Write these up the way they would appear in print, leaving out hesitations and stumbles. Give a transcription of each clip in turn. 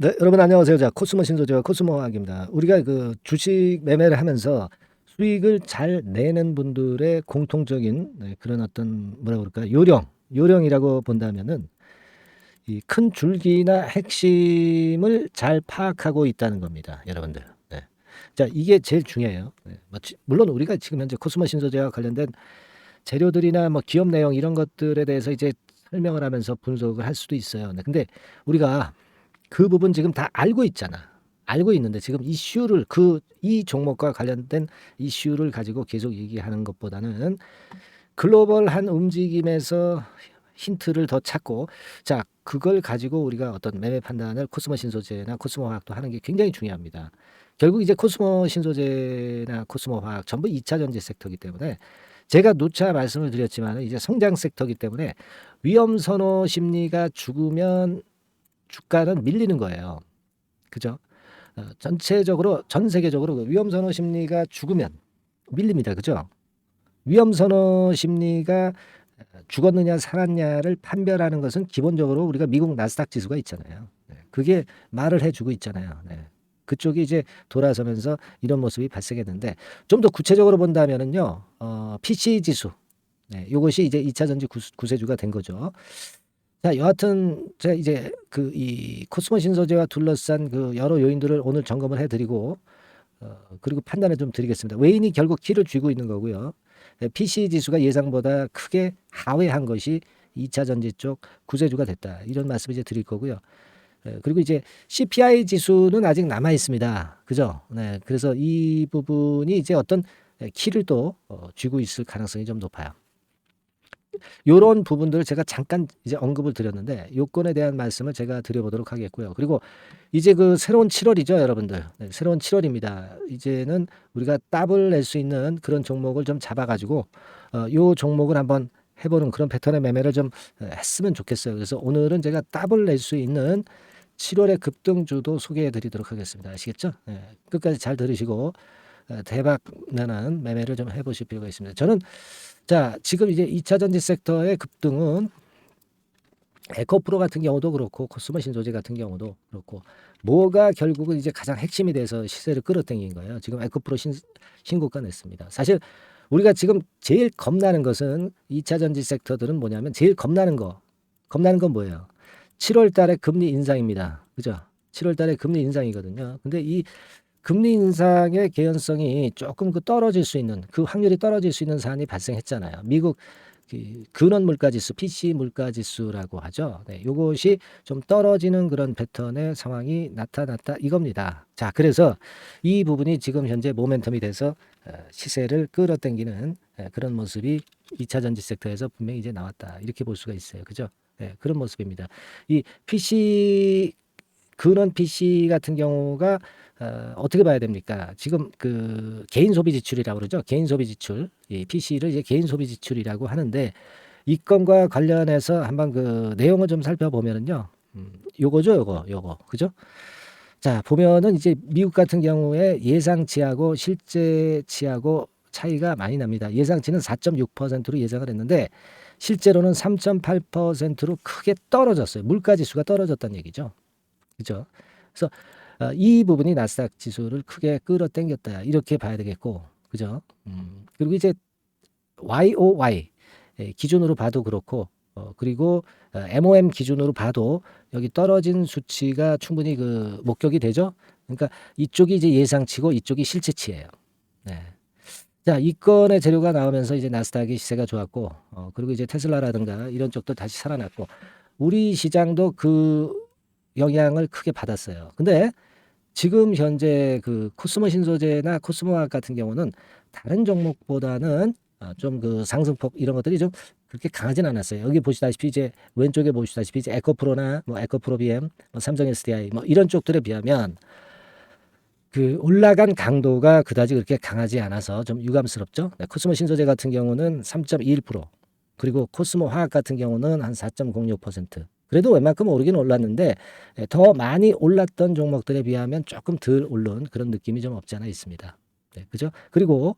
네, 여러분 안녕하세요. 자, 코스모 신소재와 코스모학입니다. 우리가 그 주식 매매를 하면서 수익을 잘 내는 분들의 공통적인 그런 어떤 뭐라 그럴까 요령이라고 본다면은 이 큰 줄기나 핵심을 잘 파악하고 있다는 겁니다, 여러분들. 네. 자, 이게 제일 중요해요. 네. 물론 우리가 지금 현재 코스모 신소재와 관련된 재료들이나 뭐 기업 내용 이런 것들에 대해서 이제 설명을 하면서 분석을 할 수도 있어요. 네. 근데 우리가 그 부분 지금 다 알고 있잖아. 알고 있는데 지금 이슈를 이 종목과 관련된 이슈를 가지고 계속 얘기하는 것보다는 글로벌한 움직임에서 힌트를 더 찾고, 자, 그걸 가지고 우리가 어떤 매매 판단을 코스모 신소재나 코스모 화학도 하는 게 굉장히 중요합니다. 결국 이제 코스모 신소재나 코스모 화학 전부 2차 전지 섹터이기 때문에 제가 누차 말씀을 드렸지만 이제 성장 섹터이기 때문에 위험 선호 심리가 죽으면 주가는 밀리는 거예요. 그죠? 전체적으로 전 세계적으로 그 위험 선호 심리가 죽으면 밀립니다. 그죠? 위험 선호 심리가 죽었느냐 살았냐를 판별하는 것은 기본적으로 우리가 미국 나스닥 지수가 있잖아요. 네, 그게 말을 해주고 있잖아요. 네. 그쪽이 이제 돌아서면서 이런 모습이 발생했는데 좀 더 구체적으로 본다면은요, PC 지수, 네, 이것이 이제 2차 전지 구세주가 된 거죠. 자, 여하튼 제가 이제 이 코스모 신소재와 둘러싼 그 여러 요인들을 오늘 점검을 해드리고 그리고 판단을 좀 드리겠습니다. 외인이 결국 키를 쥐고 있는 거고요. PC 지수가 예상보다 크게 하회한 것이 2차 전지 쪽 구세주가 됐다. 이런 말씀 이제 드릴 거고요. 그리고 이제 CPI 지수는 아직 남아 있습니다. 그죠? 네, 그래서 이 부분이 이제 어떤 키를 또 쥐고 있을 가능성이 좀 높아요. 요런 부분들을 제가 잠깐 이제 언급을 드렸는데 요건에 대한 말씀을 제가 드려보도록 하겠고요. 그리고 이제 그 새로운 7월이죠, 여러분들. 네, 새로운 7월입니다. 이제는 우리가 따블 낼 수 있는 그런 종목을 좀 잡아가지고 요 종목을 한번 해보는 그런 패턴의 매매를 좀 했으면 좋겠어요. 그래서 오늘은 제가 따블 낼 수 있는 7월의 급등주도 소개해 드리도록 하겠습니다. 아시겠죠? 네, 끝까지 잘 들으시고 대박 나는 매매를 좀 해보실 필요가 있습니다. 저는 자, 지금 이제 2차 전지 섹터의 급등은 에코프로 같은 경우도 그렇고 코스모 신소재 같은 경우도 그렇고 뭐가 결국은 이제 가장 핵심이 돼서 시세를 끌어당긴 거예요. 지금 에코프로 신고가 냈습니다. 사실 우리가 지금 제일 겁나는 것은 2차 전지 섹터들은 뭐냐면 제일 겁나는 건 뭐예요? 7월 달에 금리 인상입니다. 그죠? 7월 달에 금리 인상이거든요. 근데 이 금리 인상의 개연성이 조금 떨어질 수 있는 그 확률이 떨어질 수 있는 사안이 발생했잖아요. 미국 근원 물가 지수, PC 물가 지수라고 하죠. 네, 요것이 좀 떨어지는 그런 패턴의 상황이 나타났다 이겁니다. 자, 그래서 이 부분이 지금 현재 모멘텀이 돼서 시세를 끌어당기는 그런 모습이 2차 전지 섹터에서 분명히 이제 나왔다. 이렇게 볼 수가 있어요. 그죠? 네, 그런 모습입니다. 이 PC 근원 PC 같은 경우가 어떻게 봐야 됩니까? 지금 그 개인 소비 지출이라고 그러죠. 개인 소비 지출. 이 PC를 이제 개인 소비 지출이라고 하는데 이 건과 관련해서 한번 그 내용을 좀 살펴보면은요. 요거죠, 요거. 그죠? 자, 보면은 이제 미국 같은 경우에 예상치하고 실제치하고 차이가 많이 납니다. 예상치는 4.6%로 예상을 했는데 실제로는 3.8%로 크게 떨어졌어요. 물가 지수가 떨어졌다는 얘기죠. 그죠? 그래서 이 부분이 나스닥 지수를 크게 끌어당겼다. 이렇게 봐야 되겠고, 그죠? 그리고 이제 YOY 기준으로 봐도 그렇고, 그리고 MOM 기준으로 봐도 여기 떨어진 수치가 충분히 그 목격이 되죠. 그러니까 이쪽이 이제 예상치고 이쪽이 실제치예요. 네. 자, 이 건의 재료가 나오면서 이제 나스닥이 시세가 좋았고, 그리고 이제 테슬라라든가 이런 쪽도 다시 살아났고, 우리 시장도 그 영향을 크게 받았어요. 근데 지금 현재 그 코스모 신소재나 코스모학 같은 경우는 다른 종목보다는 좀 그 상승폭 이런 것들이 좀 그렇게 강하진 않았어요. 여기 보시다시피 이제 왼쪽에 보시다시피 이제 에코프로나 뭐 에코프로 BM, 뭐 삼성 SDI 뭐 이런 쪽들에 비하면 그 올라간 강도가 그다지 그렇게 강하지 않아서 좀 유감스럽죠. 네, 코스모 신소재 같은 경우는 3.21%, 그리고 코스모 화학 같은 경우는 한 4.06%. 그래도 웬만큼 오르긴 올랐는데 더 많이 올랐던 종목들에 비하면 조금 덜 오른 그런 느낌이 좀 없지 않아 있습니다. 네, 그죠? 그리고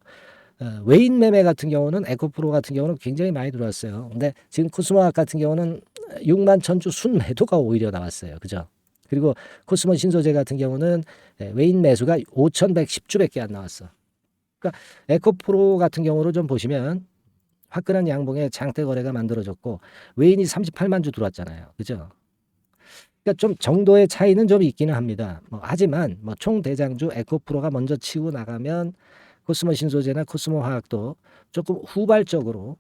외인 매매 같은 경우는 에코프로 같은 경우는 굉장히 많이 들어왔어요. 근데 지금 코스모 화학 같은 경우는 6만 천주 순매도가 오히려 나왔어요. 그죠? 그리고 코스모 신소재 같은 경우는 외인 매수가 5,110주밖에 안 나왔어. 그러니까 에코프로 같은 경우로 좀 보시면 화끈한 양봉의 장대 거래가 만들어졌고 외인이 38만 주 들어왔잖아요. 그죠? 그러니까 좀 정도의 차이는 좀 있기는 합니다. 하지만 총 대장주 에코프로가 먼저 치고 나가면 코스모 신소재나 코스모 화학도 조금 후발적으로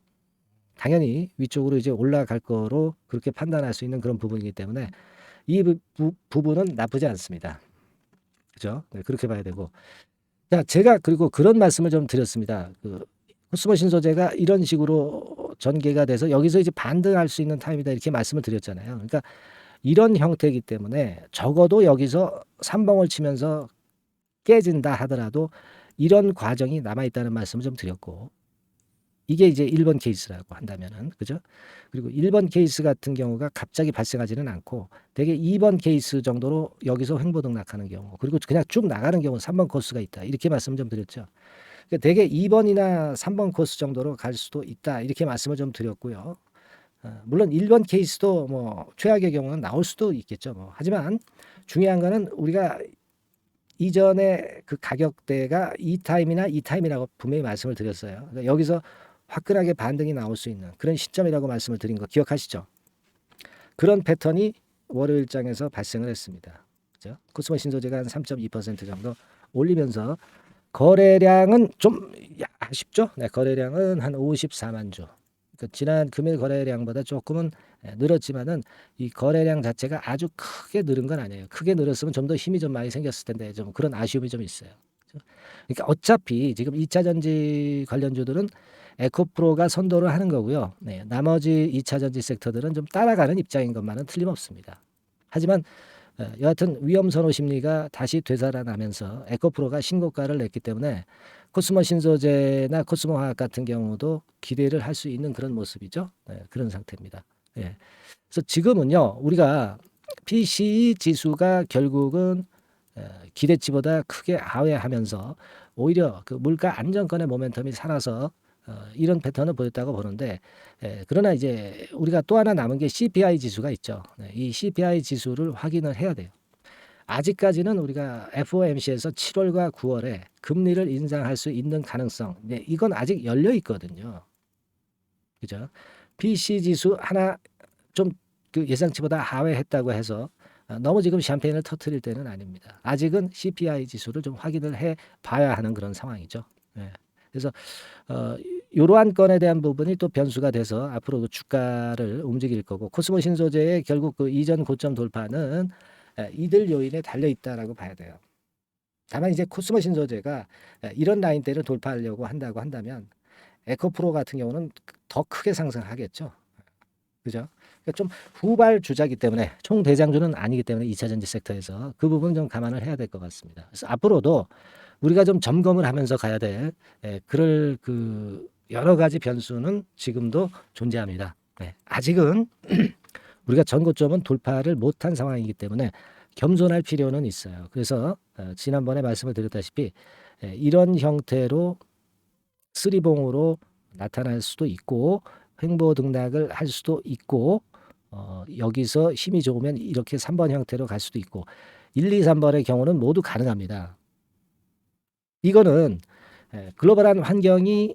당연히 위쪽으로 이제 올라갈 거로 그렇게 판단할 수 있는 그런 부분이기 때문에 이 부분은 나쁘지 않습니다. 그죠? 네, 그렇게 봐야 되고. 자, 제가 그리고 그런 말씀을 좀 드렸습니다. 코스모 신소재가 이런 식으로 전개가 돼서 여기서 이제 반등할 수 있는 타임이다 이렇게 말씀을 드렸잖아요. 그러니까 이런 형태이기 때문에 적어도 여기서 3봉을 치면서 깨진다 하더라도 이런 과정이 남아 있다는 말씀을 좀 드렸고 이게 이제 1번 케이스라고 한다면은 그죠? 그리고 1번 케이스 같은 경우가 갑자기 발생하지는 않고 대개 2번 케이스 정도로 여기서 횡보등락하는 경우 그리고 그냥 쭉 나가는 경우 3번 코스가 있다 이렇게 말씀 좀 드렸죠. 그러니까 대개 2번이나 3번 코스 정도로 갈 수도 있다 이렇게 말씀을 좀 드렸고요. 물론 1번 케이스도 최악의 경우는 나올 수도 있겠죠. 하지만 중요한 거는 우리가 이전에 그 가격대가 이 타임이나 이 타임이라고 분명히 말씀을 드렸어요. 그러니까 여기서 화끈하게 반등이 나올 수 있는 그런 시점이라고 말씀을 드린 거 기억하시죠? 그런 패턴이 월요일장에서 발생을 했습니다. 그죠? 코스모 신소재가 한 3.2% 정도 올리면서 거래량은 좀 아쉽죠? 네, 거래량은 한 54만 주. 그러니까 지난 금일 거래량보다 조금은 늘었지만은 이 거래량 자체가 아주 크게 늘은 건 아니에요. 크게 늘었으면 좀 더 힘이 좀 많이 생겼을 텐데 좀 그런 아쉬움이 좀 있어요. 그러니까 어차피 지금 2차 전지 관련주들은 에코프로가 선도를 하는 거고요. 네, 나머지 2차 전지 섹터들은 좀 따라가는 입장인 것만은 틀림없습니다. 하지만 여하튼 위험 선호 심리가 다시 되살아나면서 에코프로가 신고가를 냈기 때문에 코스모 신소재나 코스모 화학 같은 경우도 기대를 할 수 있는 그런 모습이죠. 네, 그런 상태입니다. 예. 그래서 지금은요, 우리가 PCE 지수가 결국은 기대치보다 크게 하회하면서 오히려 그 물가 안정권의 모멘텀이 살아서 이런 패턴을 보였다고 보는데 그러나 이제 우리가 또 하나 남은 게 CPI 지수가 있죠. 이 CPI 지수를 확인을 해야 돼요. 아직까지는 우리가 FOMC에서 7월과 9월에 금리를 인상할 수 있는 가능성, 이건 아직 열려 있거든요. 그죠? PC 지수 하나 좀 그 예상치보다 하회했다고 해서 너무 지금 샴페인을 터트릴 때는 아닙니다. 아직은 CPI 지수를 좀 확인을 해 봐야 하는 그런 상황이죠. 예. 그래서 이러한 건에 대한 부분이 또 변수가 돼서 앞으로 그 주가를 움직일 거고 코스모 신소재의 결국 그 이전 고점 돌파는 이들 요인에 달려 있다라고 봐야 돼요. 다만 이제 코스모 신소재가 이런 라인대를 돌파하려고 한다고 한다면 에코프로 같은 경우는 더 크게 상승하겠죠. 그죠? 그러니까 좀 후발 주자기 때문에 총 대장주는 아니기 때문에 2차 전지 섹터에서 그 부분 좀 감안을 해야 될 것 같습니다. 그래서 앞으로도 우리가 좀 점검을 하면서 가야 될 그럴 그 여러 가지 변수는 지금도 존재합니다. 아직은 우리가 전고점은 돌파를 못한 상황이기 때문에 겸손할 필요는 있어요. 그래서 지난번에 말씀을 드렸다시피 이런 형태로 쓰리봉으로 나타날 수도 있고 횡보 등락을 할 수도 있고 여기서 힘이 좋으면 이렇게 3번 형태로 갈 수도 있고 1, 2, 3번의 경우는 모두 가능합니다. 이거는 글로벌한 환경이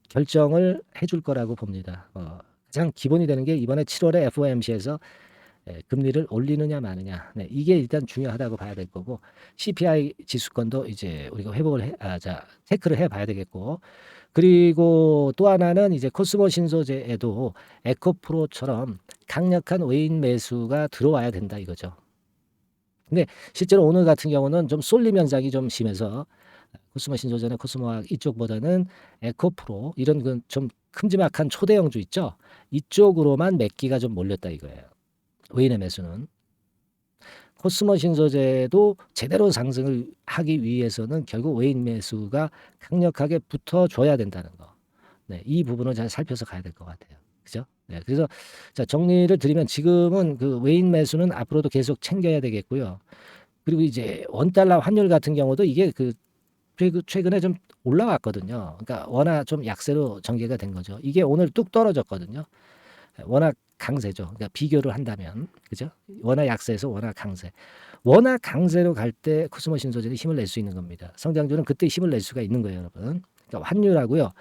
결정을 해줄 거라고 봅니다. 가장 기본이 되는 게 이번에 7월에 FOMC에서 금리를 올리느냐 마느냐 이게 일단 중요하다고 봐야 될 거고 CPI 지수권도 이제 우리가 회복을 체크를 해봐야 되겠고 그리고 또 하나는 이제 코스모 신소재에도 에코프로처럼 강력한 외인 매수가 들어와야 된다 이거죠. 근데 실제로 오늘 같은 경우는 좀 쏠림 현상이 좀 심해서 코스모 신소재나 코스모화학 이쪽보다는 에코프로 이런 그 좀 큼지막한 초대형주 있죠. 이쪽으로만 매기가 좀 몰렸다 이거예요. 외인의 매수는. 코스모 신소재도 제대로 상승을 하기 위해서는 결국 외인 매수가 강력하게 붙어줘야 된다는 거. 이 부분을 잘 살펴서 가야 될 것 같아요. 그죠? 그래서 자, 정리를 드리면 지금은 그 외인 매수는 앞으로도 계속 챙겨야 되겠고요. 그리고 이제 원달러 환율 같은 경우도 이게 그 최근에 좀 올라왔거든요. 그러니까 워낙 좀 약세로 전개가 된 거죠. 이게 오늘 뚝 떨어졌거든요. 워낙 강세죠. 그러니까 비교를 한다면, 그죠? 원화 약세에서 원화 강세. 원화 강세로 갈 때 코스모 신소재는 힘을 낼 수 있는 겁니다. 성장주는 그때 힘을 낼 수가 있는 거예요, 여러분. 그러니까 환율하고요,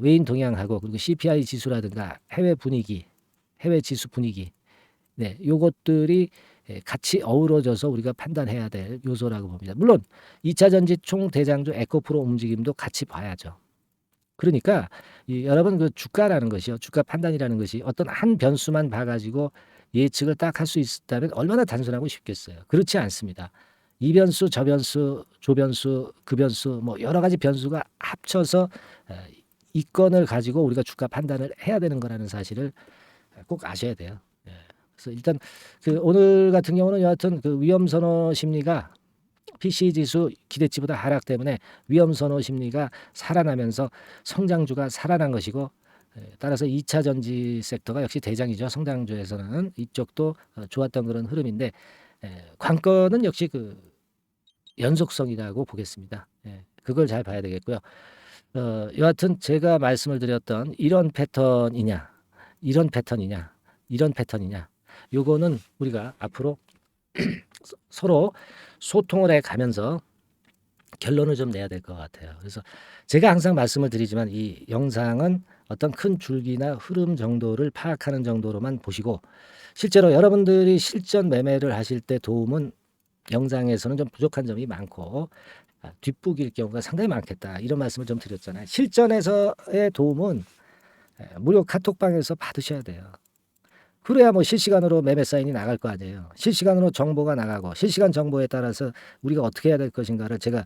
외인 동향하고 그리고 CPI 지수라든가 해외 분위기, 해외 지수 분위기, 네, 요것들이 같이 어우러져서 우리가 판단해야 될 요소라고 봅니다. 물론 2차 전지 총 대장주 에코프로 움직임도 같이 봐야죠. 그러니까 여러분 그 주가라는 것이요, 주가 판단이라는 것이 어떤 한 변수만 봐가지고 예측을 딱 할 수 있다면 얼마나 단순하고 쉽겠어요. 그렇지 않습니다. 이 변수, 저 변수, 조 변수, 그 변수, 뭐 여러 가지 변수가 합쳐서 이 건을 가지고 우리가 주가 판단을 해야 되는 거라는 사실을 꼭 아셔야 돼요. 예. 그래서 일단 그 오늘 같은 경우는 여하튼 그 위험 선호 심리가 PC 지수 기대치보다 하락 때문에 위험 선호 심리가 살아나면서 성장주가 살아난 것이고, 따라서 2차 전지 섹터가 역시 대장이죠. 성장주에서는 이쪽도 좋았던 그런 흐름인데, 관건은 역시 그 연속성이라고 보겠습니다. 그걸 잘 봐야 되겠고요. 여하튼 제가 말씀을 드렸던 이런 패턴이냐, 이런 패턴이냐, 이런 패턴이냐, 요거는 우리가 앞으로 서로 소통을 해 가면서 결론을 좀 내야 될 것 같아요. 그래서 제가 항상 말씀을 드리지만 이 영상은 어떤 큰 줄기나 흐름 정도를 파악하는 정도로만 보시고, 실제로 여러분들이 실전 매매를 하실 때 도움은 영상에서는 좀 부족한 점이 많고 뒷북일 경우가 상당히 많겠다, 이런 말씀을 좀 드렸잖아요. 실전에서의 도움은 무료 카톡방에서 받으셔야 돼요. 그래야 뭐 실시간으로 매매 사인이 나갈 거 아니에요. 실시간으로 정보가 나가고 실시간 정보에 따라서 우리가 어떻게 해야 될 것인가를 제가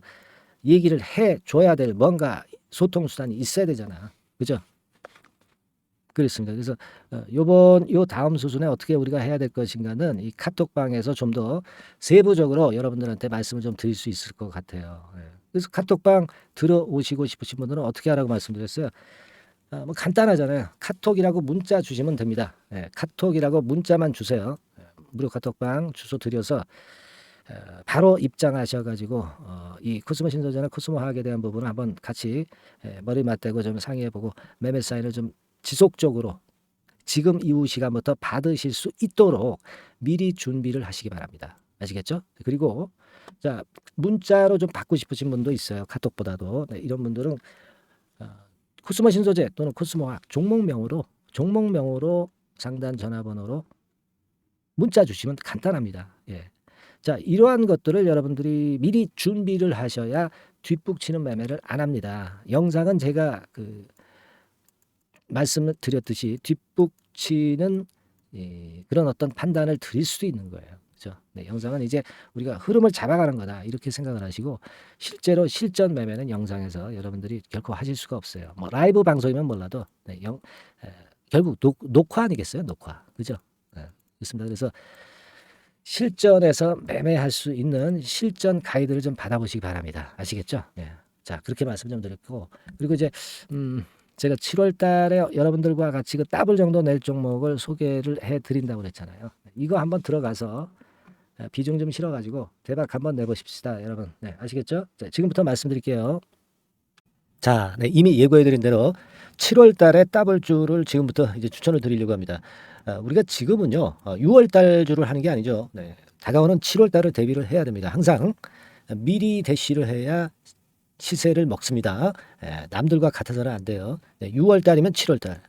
얘기를 해 줘야 될 뭔가 소통 수단이 있어야 되잖아. 그죠? 그렇습니다. 그래서 요 다음 수순에 어떻게 우리가 해야 될 것인가는 이 카톡방에서 좀 더 세부적으로 여러분들한테 말씀을 좀 드릴 수 있을 것 같아요. 그래서 카톡방 들어오시고 싶으신 분들은 어떻게 하라고 말씀드렸어요? 뭐 간단하잖아요. 카톡이라고 문자 주시면 됩니다. 카톡이라고 문자만 주세요. 무료 카톡방 주소 드려서 바로 입장하셔가지고 이 코스모 신소재나 코스모 화학에 대한 부분을 한번 같이 머리 맞대고 좀 상의해보고 매매 사인을 좀 지속적으로 지금 이후 시간부터 받으실 수 있도록 미리 준비를 하시기 바랍니다. 아시겠죠? 그리고 자, 문자로 좀 받고 싶으신 분도 있어요. 카톡보다도. 이런 분들은 코스모 신소재 또는 코스모 화학 종목명으로 상단 전화번호로 문자 주시면 간단합니다. 자, 이러한 것들을 여러분들이 미리 준비를 하셔야 뒷북치는 매매를 안 합니다. 영상은 제가 그 말씀을 드렸듯이 뒷북치는 그런 어떤 판단을 드릴 수도 있는 거예요. 그렇죠? 영상은 이제 우리가 흐름을 잡아가는 거다, 이렇게 생각을 하시고, 실제로 실전 매매는 영상에서 여러분들이 결코 하실 수가 없어요. 뭐 라이브 방송이면 몰라도 결국 녹화 아니겠어요? 녹화. 그죠? 그렇습니다. 그래서 실전에서 매매할 수 있는 실전 가이드를 좀 받아보시기 바랍니다. 아시겠죠? 자, 그렇게 말씀 좀 드렸고, 그리고 이제 제가 7월 달에 여러분들과 같이 그 더블 정도 낼 종목을 소개를 해드린다고 그랬잖아요. 이거 한번 들어가서 비중 좀 실어가지고 대박 한번 내보십시다, 여러분. 아시겠죠? 자, 지금부터 말씀드릴게요. 자, 이미 예고해드린 대로 7월 달에 더블주를 지금부터 이제 추천을 드리려고 합니다. 우리가 지금은요, 6월 달주를 하는 게 아니죠. 다가오는 7월 달을 대비를 해야 됩니다. 항상 미리 대시를 해야 시세를 먹습니다. 남들과 같아서는 안 돼요. 6월 달이면 7월 달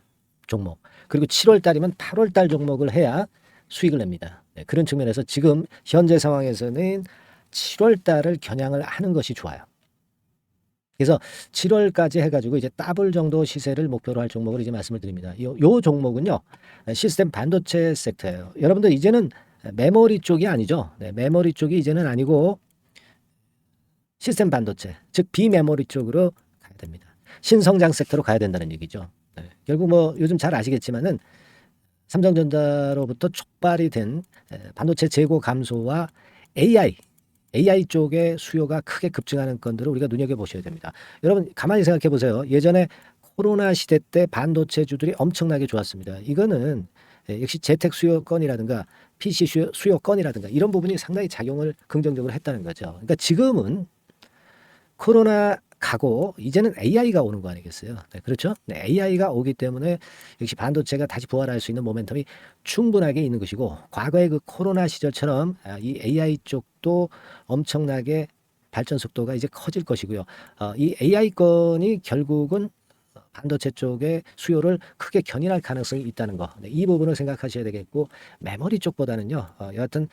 종목, 그리고 7월 달이면 8월 달 종목을 해야 수익을 냅니다. 그런 측면에서 지금 현재 상황에서는 7월 달을 겨냥을 하는 것이 좋아요. 그래서 7월까지 해가지고 이제 더블 정도 시세를 목표로 할 종목을 이제 말씀을 드립니다. 요 종목은요, 시스템 반도체 섹터예요. 여러분들 이제는 메모리 쪽이 아니죠. 메모리 쪽이 이제는 아니고 시스템 반도체, 즉 비메모리 쪽으로 가야 됩니다. 신성장 섹터로 가야 된다는 얘기죠. 결국 뭐 요즘 잘 아시겠지만은 삼성전자로부터 촉발이 된 반도체 재고 감소와 AI 쪽의 수요가 크게 급증하는 건들을 우리가 눈여겨보셔야 됩니다. 여러분 가만히 생각해 보세요. 예전에 코로나 시대 때 반도체주들이 엄청나게 좋았습니다. 이거는 역시 재택 수요건이라든가 PC 수요건이라든가 이런 부분이 상당히 작용을 긍정적으로 했다는 거죠. 그러니까 지금은 코로나 가고 이제는 AI가 오는 거 아니겠어요? 네, 그렇죠? 네, AI가 오기 때문에 역시 반도체가 다시 부활할 수 있는 모멘텀이 충분하게 있는 것이고 과거의 그 코로나 시절처럼 이 AI 쪽도 엄청나게 발전 속도가 이제 커질 것이고요. 이 AI 건이 결국은 반도체 쪽의 수요를 크게 견인할 가능성이 있다는 거. 네, 이 부분을 생각하셔야 되겠고 메모리 쪽보다는요. 여하튼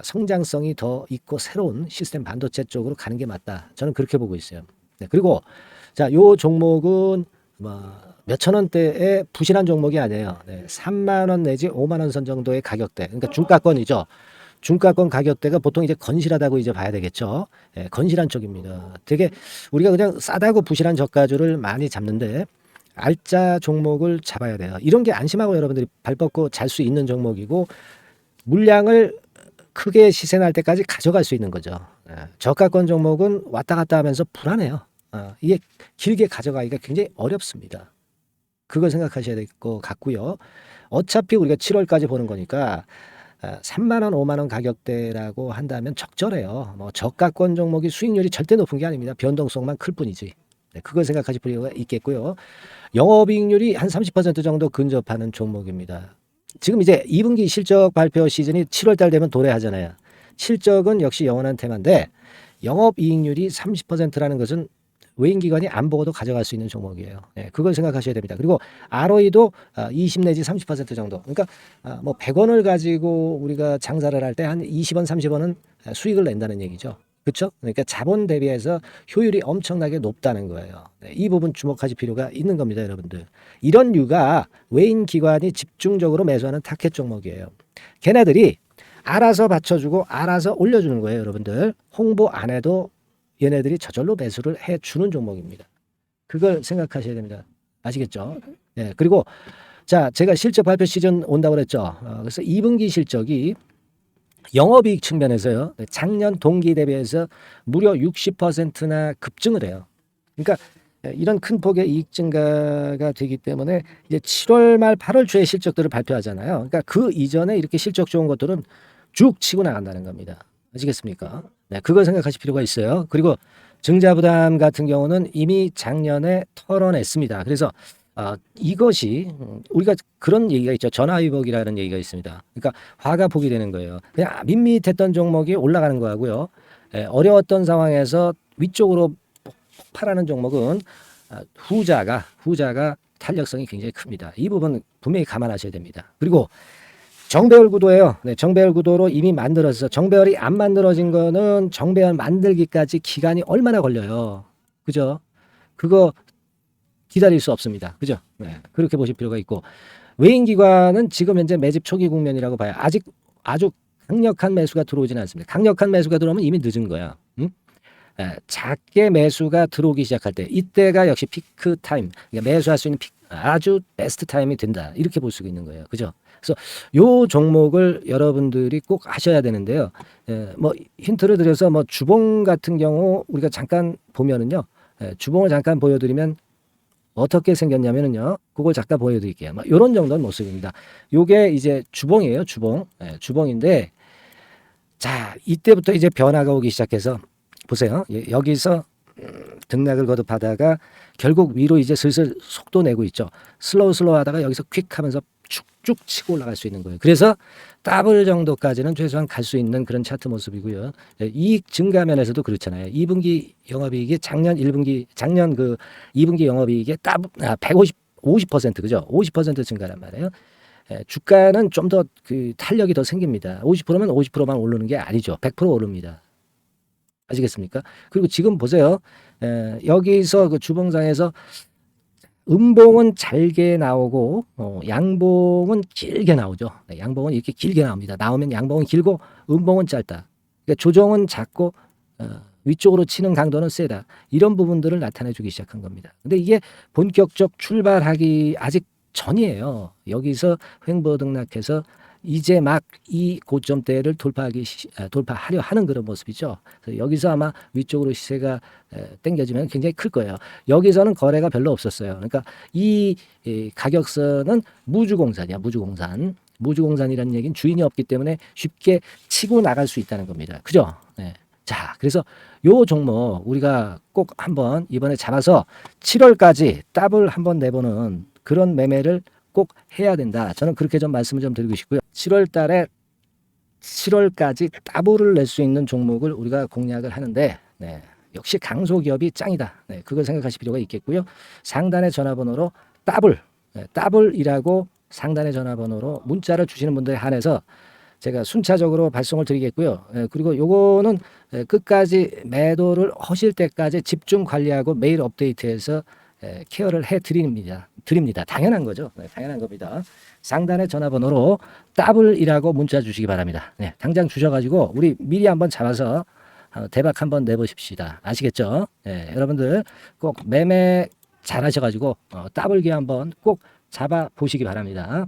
성장성이 더 있고 새로운 시스템 반도체 쪽으로 가는 게 맞다. 저는 그렇게 보고 있어요. 네, 그리고 자, 요 종목은 몇천 원대의 부실한 종목이 아니에요. 네, 3만 원 내지 5만 원 선 정도의 가격대. 그러니까 중가권이죠. 중가권 가격대가 보통 이제 건실하다고 이제 봐야 되겠죠. 예, 건실한 쪽입니다. 되게 우리가 그냥 싸다고 부실한 저가주를 많이 잡는데 알짜 종목을 잡아야 돼요. 이런 게 안심하고 여러분들이 발 뻗고 잘 수 있는 종목이고 물량을 크게 시세 날 때까지 가져갈 수 있는 거죠. 예, 저가권 종목은 왔다 갔다 하면서 불안해요. 이게 길게 가져가기가 굉장히 어렵습니다. 그걸 생각하셔야 될 것 같고요. 어차피 우리가 7월까지 보는 거니까 3만 원, 5만 원 가격대라고 한다면 적절해요. 뭐 저가권 종목이 수익률이 절대 높은 게 아닙니다. 변동성만 클 뿐이지. 네, 그걸 생각하실 필요가 있겠고요. 영업이익률이 한 30% 정도 근접하는 종목입니다. 지금 이제 2분기 실적 발표 시즌이 7월 달 되면 도래하잖아요. 실적은 역시 영원한 테마인데 영업이익률이 30%라는 것은 외인기관이 안 보고도 가져갈 수 있는 종목이에요. 네, 그걸 생각하셔야 됩니다. 그리고 ROE도 20 내지 30% 정도. 그러니까 뭐 100원을 가지고 우리가 장사를 할 때 한 20원, 30원은 수익을 낸다는 얘기죠. 그렇죠? 그러니까 자본 대비해서 효율이 엄청나게 높다는 거예요. 네, 이 부분 주목하실 필요가 있는 겁니다, 여러분들. 이런 류가 외인 기관이 집중적으로 매수하는 타켓 종목이에요. 걔네들이 알아서 받쳐주고 알아서 올려주는 거예요, 여러분들. 홍보 안 해도 얘네들이 저절로 매수를 해주는 종목입니다. 그걸 생각하셔야 됩니다. 아시겠죠? 네, 그리고 자, 제가 실적 발표 시즌 온다고 그랬죠. 그래서 2분기 실적이 영업이익 측면에서요. 작년 동기 대비해서 무려 60%나 급증을 해요. 그러니까 이런 큰 폭의 이익 증가가 되기 때문에 이제 7월 말 8월 초에 실적들을 발표하잖아요. 그러니까 그 이전에 이렇게 실적 좋은 것들은 쭉 치고 나간다는 겁니다. 아시겠습니까? 네, 그걸 생각하실 필요가 있어요. 그리고 증자부담 같은 경우는 이미 작년에 털어냈습니다. 그래서 이것이 우리가 그런 얘기가 있죠. 전화위복이라는 얘기가 있습니다. 그러니까 화가 복이 되는 거예요. 그냥 밋밋했던 종목이 올라가는 거하고요. 어려웠던 상황에서 위쪽으로 폭발하는 종목은 후자가 탄력성이 굉장히 큽니다. 이 부분 분명히 감안하셔야 됩니다. 그리고 정배열 구도예요. 네, 정배열 구도로 이미 만들어서 정배열이 안 만들어진 거는 정배열 만들기까지 기간이 얼마나 걸려요. 그죠? 그거 기다릴 수 없습니다. 그죠? 네, 그렇게 보실 필요가 있고 외인기관은 지금 현재 매집 초기 국면이라고 봐요. 아직 아주 강력한 매수가 들어오지는 않습니다. 강력한 매수가 들어오면 이미 늦은 거야. 응? 작게 매수가 들어오기 시작할 때 이때가 역시 피크 타임, 그러니까 매수할 수 있는 아주 베스트 타임이 된다. 이렇게 볼 수가 있는 거예요. 그죠? 그래서 요 종목을 여러분들이 꼭 하셔야 되는데요. 뭐 힌트를 드려서 뭐 주봉 같은 경우 우리가 잠깐 보면은요. 주봉을 잠깐 보여드리면 어떻게 생겼냐면은요. 그걸 잠깐 보여드릴게요. 뭐 이런 정도는 모습입니다. 요게 이제 주봉이에요. 주봉. 주봉인데 자 이때부터 이제 변화가 오기 시작해서 보세요. 여기서 등락을 거듭하다가 결국 위로 이제 슬슬 속도 내고 있죠. 슬로우 하다가 여기서 퀵 하면서 쭉쭉 치고 올라갈 수 있는 거예요. 그래서 더블 정도까지는 최소한 갈 수 있는 그런 차트 모습이고요. 이익 증가 면에서도 그렇잖아요. 2분기 영업이익이 작년 그 2분기 영업이익의 50% 그죠? 50% 증가란 말이에요. 주가는 좀 더 그 탄력이 더 생깁니다. 50%면 50%만 오르는 게 아니죠. 100% 오릅니다. 아시겠습니까? 그리고 지금 보세요. 여기서 그 주봉상에서 음봉은 잘게 나오고 양봉은 길게 나오죠. 네, 양봉은 이렇게 길게 나옵니다. 나오면 양봉은 길고 음봉은 짧다. 그러니까 조정은 작고 위쪽으로 치는 강도는 세다. 이런 부분들을 나타내주기 시작한 겁니다. 근데 이게 본격적 출발하기 아직 전이에요. 여기서 횡보 등락해서 이제 막 이 고점대를 돌파하려 하는 그런 모습이죠. 그래서 여기서 아마 위쪽으로 시세가 당겨지면 굉장히 클 거예요. 여기서는 거래가 별로 없었어요. 그러니까 이 가격선은 무주공산이야. 무주공산이라는 얘기는 주인이 없기 때문에 쉽게 치고 나갈 수 있다는 겁니다. 그죠? 네. 자, 그래서 요 종목 우리가 꼭 한번 이번에 잡아서 7월까지 더블 한번 내보는 그런 매매를 꼭 해야 된다. 저는 그렇게 좀 말씀을 좀 드리고 싶고요. 7월 달에 7월까지 더블을 낼 수 있는 종목을 우리가 공략을 하는데, 네, 역시 강소기업이 짱이다. 네, 그걸 생각하실 필요가 있겠고요. 상단의 전화번호로 더블, 네, 더블이라고 상단의 전화번호로 문자를 주시는 분들에 한해서 제가 순차적으로 발송을 드리겠고요. 예, 그리고 요거는 끝까지 매도를 하실 때까지 집중 관리하고 매일 업데이트해서 케어를 해 드립니다. 당연한 거죠. 네, 당연한 겁니다. 상단의 전화번호로 더블이라고 문자 주시기 바랍니다. 네, 당장 주셔가지고 우리 미리 한번 잡아서 대박 한번 내보십시다. 아시겠죠? 네, 여러분들 꼭 매매 잘 하셔가지고 더블기 한번 꼭 잡아 보시기 바랍니다.